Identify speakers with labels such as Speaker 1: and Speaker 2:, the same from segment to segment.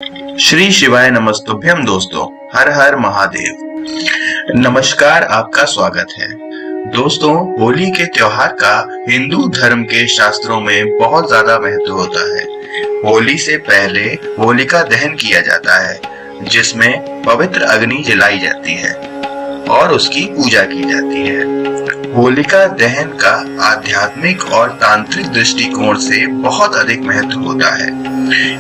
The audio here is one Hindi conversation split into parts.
Speaker 1: श्री शिवाय नमस्तुभ्यम दोस्तों, हर हर महादेव। नमस्कार, आपका स्वागत है। दोस्तों, होली के त्योहार का हिंदू धर्म के शास्त्रों में बहुत ज्यादा महत्व होता है। होली से पहले होलिका दहन किया जाता है, जिसमें पवित्र अग्नि जलाई जाती है और उसकी पूजा की जाती है। होलिका दहन का आध्यात्मिक और तांत्रिक दृष्टिकोण से बहुत अधिक महत्व होता है।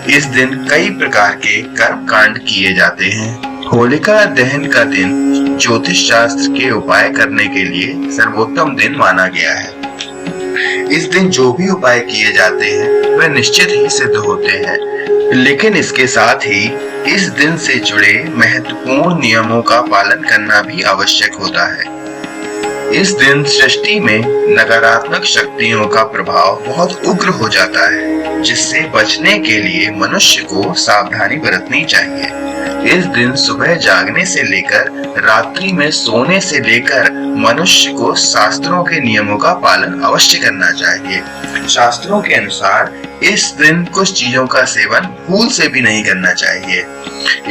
Speaker 1: इस दिन कई प्रकार के कर्म कांड किए जाते हैं। होलिका दहन का दिन ज्योतिष शास्त्र के उपाय करने के लिए सर्वोत्तम दिन माना गया है। इस दिन जो भी उपाय किए जाते हैं वे निश्चित ही सिद्ध होते हैं, लेकिन इसके साथ ही इस दिन से जुड़े महत्वपूर्ण नियमों का पालन करना भी आवश्यक होता है। इस दिन सृष्टि में नकारात्मक शक्तियों का प्रभाव बहुत उग्र हो जाता है, जिससे बचने के लिए मनुष्य को सावधानी बरतनी चाहिए। इस दिन सुबह जागने से लेकर रात्रि में सोने से लेकर मनुष्य को शास्त्रों के नियमों का पालन अवश्य करना चाहिए। शास्त्रों के अनुसार इस दिन कुछ चीजों का सेवन भूल से भी नहीं करना चाहिए।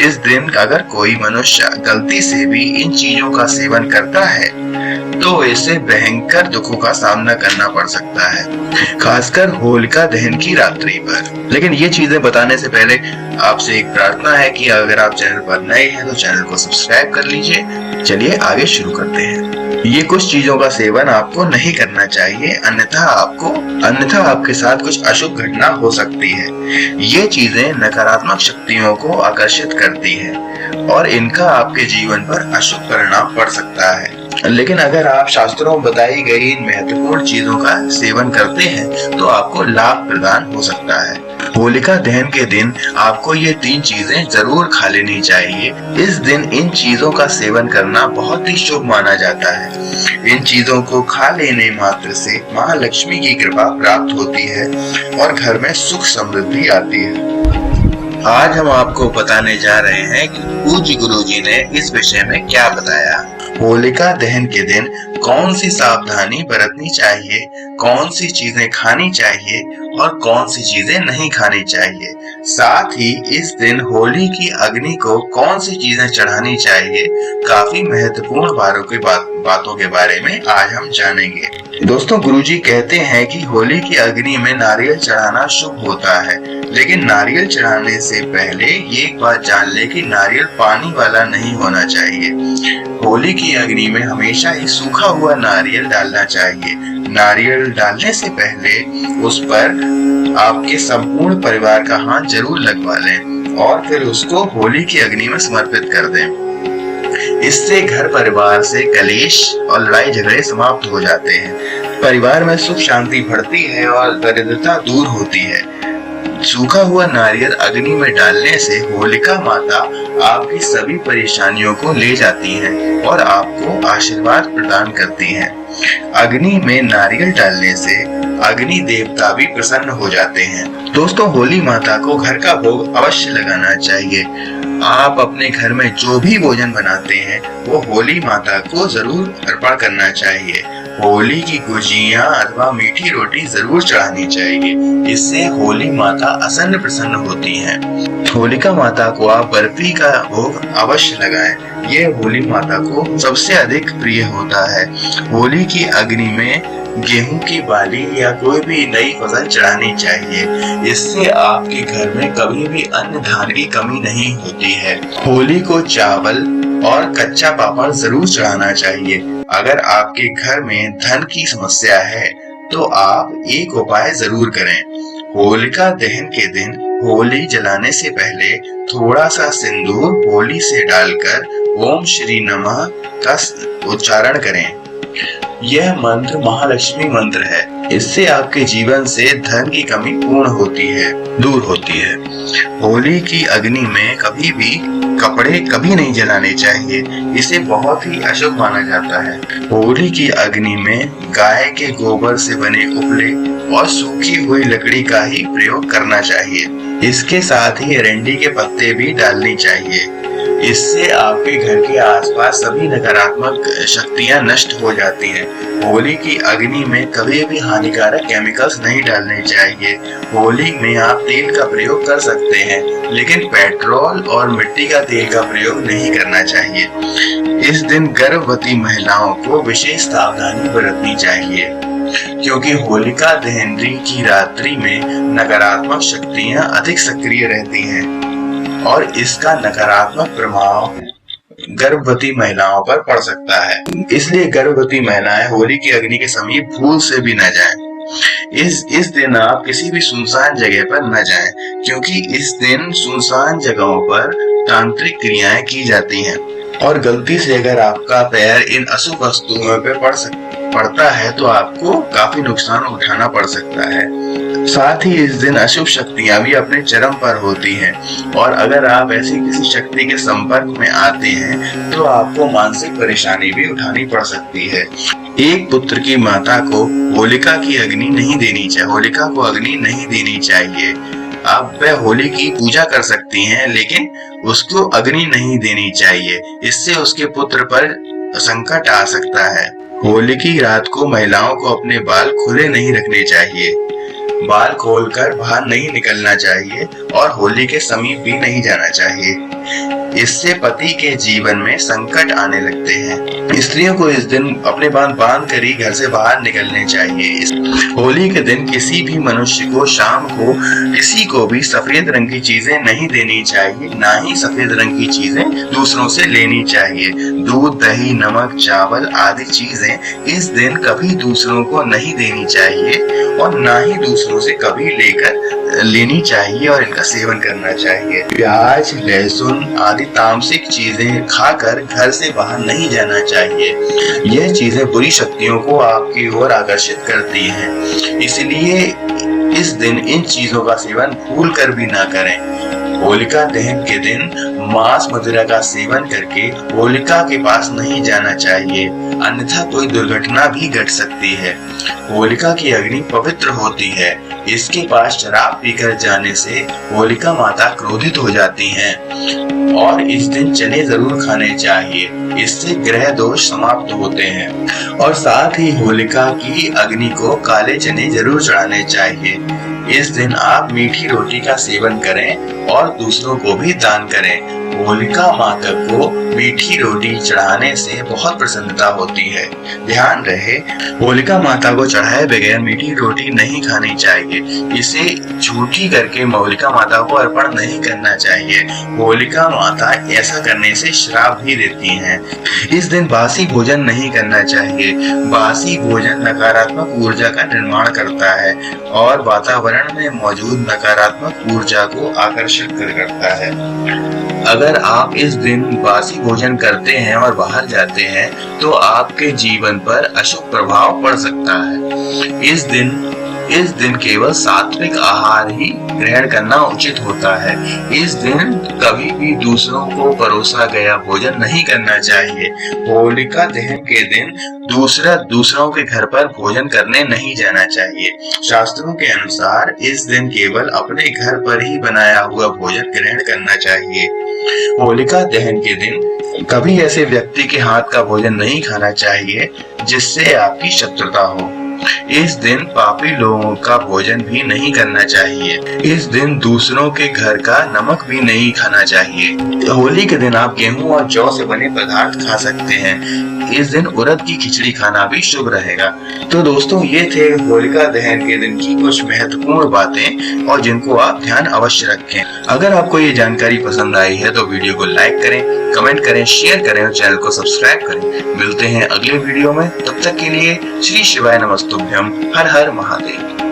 Speaker 1: इस दिन अगर कोई मनुष्य गलती से भी इन चीजों का सेवन करता है तो इसे भयंकर दुखों का सामना करना पड़ सकता है, खासकर होलिका दहन की रात्रि पर। लेकिन ये चीजें बताने से पहले आपसे एक प्रार्थना है कि अगर आप चैनल पर नए हैं तो चैनल को सब्सक्राइब कर लीजिए। चलिए आगे शुरू करते हैं। ये कुछ चीजों का सेवन आपको नहीं करना चाहिए, अन्यथा आपके साथ कुछ अशुभ घटना हो सकती है। ये चीजें नकारात्मक शक्तियों को आकर्षित करती है और इनका आपके जीवन पर अशुभ परिणाम पड़ सकता है। लेकिन अगर आप शास्त्रों में बताई गई इन महत्वपूर्ण चीजों का सेवन करते हैं तो आपको लाभ प्रदान हो सकता है। होलिका दहन के दिन आपको ये 3 चीजें जरूर खा लेनी चाहिए। इस दिन इन चीजों का सेवन करना बहुत ही शुभ माना जाता है। इन चीजों को खा लेने मात्र से महालक्ष्मी की कृपा प्राप्त होती है और घर में सुख समृद्धि आती है। आज हम आपको बताने जा रहे हैं कि पूज्य गुरुजी ने इस विषय में क्या बताया। होलिका दहन के दिन कौन सी सावधानी बरतनी चाहिए, कौन सी चीजें खानी चाहिए और कौन सी चीजें नहीं खानी चाहिए। साथ ही इस दिन होली की अग्नि को कौन सी चीजें चढ़ानी चाहिए, काफी महत्वपूर्ण बातों के बारे में आज हम जानेंगे। दोस्तों, गुरुजी कहते हैं कि होली की अग्नि में नारियल चढ़ाना शुभ होता है, लेकिन नारियल चढ़ाने से पहले ये एक बात जान ले कि नारियल पानी वाला नहीं होना चाहिए। होली की अग्नि में हमेशा ही सूखा हुआ नारियल डालना चाहिए। नारियल डालने से पहले उस पर आपके संपूर्ण परिवार का हाथ जरूर लगवा लें और फिर उसको होली की अग्नि में समर्पित कर दें। इससे घर परिवार से कलेश और लड़ाई झगड़े समाप्त हो जाते हैं। परिवार में सुख शांति बढ़ती है और दरिद्रता दूर होती है। सूखा हुआ नारियल अग्नि में डालने से होलिका माता आपकी सभी परेशानियों को ले जाती हैं और आपको आशीर्वाद प्रदान करती हैं। अग्नि में नारियल डालने से अग्नि देवता भी प्रसन्न हो जाते हैं। दोस्तों, होली माता को घर का भोग अवश्य लगाना चाहिए। आप अपने घर में जो भी भोजन बनाते हैं वो होली माता को जरूर अर्पण करना चाहिए। होली की गुजियां अथवा मीठी रोटी जरूर चढ़ानी चाहिए। इससे होली माता प्रसन्न होती हैं। होलिका माता को आप बर्फी का भोग अवश्य लगाएं। ये होली माता को सबसे अधिक प्रिय होता है। होली की अग्नि में गेहूं की बाली या कोई भी नई फसल चढ़ानी चाहिए। इससे आपके घर में कभी भी अन्न धान की कमी नहीं होती है। होली को चावल और कच्चा पापड़ जरूर चढ़ाना चाहिए। अगर आपके घर में धन की समस्या है तो आप एक उपाय जरूर करें। होलिका दहन के दिन होली जलाने से पहले थोड़ा सा सिंदूर होली से डालकर ओम श्री नमः का उच्चारण करें। यह मंत्र महालक्ष्मी मंत्र है। इससे आपके जीवन से धन की कमी दूर होती है। होली की अग्नि में कभी भी कपड़े कभी नहीं जलाने चाहिए। इसे बहुत ही अशुभ माना जाता है। होली की अग्नि में गाय के गोबर से बने उपले और सूखी हुई लकड़ी का ही प्रयोग करना चाहिए। इसके साथ ही अरंडी के पत्ते भी डालनी चाहिए। इससे आपके घर के आसपास सभी नकारात्मक शक्तियां नष्ट हो जाती हैं। होली की अग्नि में कभी भी हानिकारक केमिकल्स नहीं डालने चाहिए। होली में आप तेल का प्रयोग कर सकते हैं, लेकिन पेट्रोल और मिट्टी का तेल का प्रयोग नहीं करना चाहिए। इस दिन गर्भवती महिलाओं को विशेष सावधानी बरतनी चाहिए, क्योंकि होलिका दहन की रात्रि में नकारात्मक शक्तियां अधिक सक्रिय रहती हैं और इसका नकारात्मक प्रभाव गर्भवती महिलाओं पर पड़ सकता है। इसलिए गर्भवती महिलाएं होली की अग्नि के समीप भूल से भी न जाएं। इस दिन आप किसी भी सुनसान जगह पर न जाएं, क्योंकि इस दिन सुनसान जगहों पर तांत्रिक क्रियाएं की जाती हैं और गलती से अगर आपका पैर इन अशुभ वस्तुओं पर पड़ता है तो आपको काफी नुकसान उठाना पड़ सकता है। साथ ही इस दिन अशुभ शक्तियां भी अपने चरम पर होती हैं और अगर आप ऐसी किसी शक्ति के संपर्क में आते हैं तो आपको मानसिक परेशानी भी उठानी पड़ सकती है। एक पुत्र की माता को होलिका की अग्नि नहीं देनी चाहिए, होलिका को अग्नि नहीं देनी चाहिए। आप वह होली की पूजा कर सकती हैं, लेकिन उसको अग्नि नहीं देनी चाहिए, इससे उसके पुत्र पर संकट आ सकता है। होली की रात को महिलाओं को अपने बाल खुले नहीं रखने चाहिए, बाल खोलकर बाहर नहीं निकलना चाहिए और होली के समीप भी नहीं जाना चाहिए। इससे पति के जीवन में संकट आने लगते हैं। स्त्रियों को इस दिन अपने बाल बांध कर ही घर से बाहर निकलने चाहिए। होली के दिन किसी भी मनुष्य को शाम को किसी को भी सफेद रंग की चीजें नहीं देनी चाहिए, ना ही सफेद रंग की चीजें दूसरों से लेनी चाहिए। दूध, दही, नमक, चावल आदि चीजें इस दिन कभी दूसरों को नहीं देनी चाहिए और ना ही दूसरों से कभी लेनी चाहिए और इनका सेवन करना चाहिए। प्याज, लहसुन आदि तामसिक चीजें खाकर घर से बाहर नहीं जाना चाहिए। यह चीजें बुरी शक्तियों को आपकी ओर आकर्षित करती हैं, इसलिए इस दिन इन चीजों का सेवन भूल कर भी ना करें। होलिका दहन के दिन मांस मदिरा का सेवन करके होलिका के पास नहीं जाना चाहिए, अन्यथा कोई दुर्घटना भी घट सकती है। होलिका की अग्नि पवित्र होती है, इसके पास शराब पीकर जाने से होलिका माता क्रोधित हो जाती हैं और इस दिन चने जरूर खाने चाहिए, इससे ग्रह दोष समाप्त होते हैं। और साथ ही होलिका की अग्नि को काले चने जरूर चढ़ाने चाहिए। इस दिन आप मीठी रोटी का सेवन करें और दूसरों को भी दान करें। होलिका माता को मीठी रोटी चढ़ाने से बहुत प्रसन्नता होती है। ध्यान रहे, होलिका माता को चढ़ाए बगैर मीठी रोटी नहीं खानी चाहिए। इसे झूठी करके होलिका माता को अर्पण नहीं करना चाहिए। होलिका माता ऐसा करने से श्राप भी देती हैं। इस दिन बासी भोजन नहीं करना चाहिए। बासी भोजन नकारात्मक ऊर्जा का निर्माण करता है और वातावरण में मौजूद नकारात्मक ऊर्जा को आकर्षित करता है। अगर आप इस दिन बासी भोजन करते हैं और बाहर जाते हैं तो आपके जीवन पर अशुभ प्रभाव पड़ सकता है। इस दिन केवल सात्विक आहार ही ग्रहण करना उचित होता है। इस दिन कभी भी दूसरों को परोसा गया भोजन नहीं करना चाहिए। होलिका दहन के दिन दूसरों के घर पर भोजन करने नहीं जाना चाहिए। शास्त्रों के अनुसार इस दिन केवल अपने घर पर ही बनाया हुआ भोजन ग्रहण करना चाहिए। होलिका दहन के दिन कभी ऐसे व्यक्ति के हाथ का भोजन नहीं खाना चाहिए जिससे आपकी शत्रुता हो। इस दिन पापी लोगों का भोजन भी नहीं करना चाहिए। इस दिन दूसरों के घर का नमक भी नहीं खाना चाहिए। होली के दिन आप गेहूं और जौ से बने पदार्थ खा सकते हैं। इस दिन उड़द की खिचड़ी खाना भी शुभ रहेगा। तो दोस्तों, ये थे होलिका दहन के दिन की कुछ महत्वपूर्ण बातें और जिनको आप ध्यान अवश्य रखें। अगर आपको ये जानकारी पसंद आई है तो वीडियो को लाइक करें, कमेंट करें, शेयर करें और चैनल को सब्सक्राइब करें। मिलते हैं अगले वीडियो में, तब तक के लिए श्री शिवाय नमस्तुभ्यम। हर हर महादेव।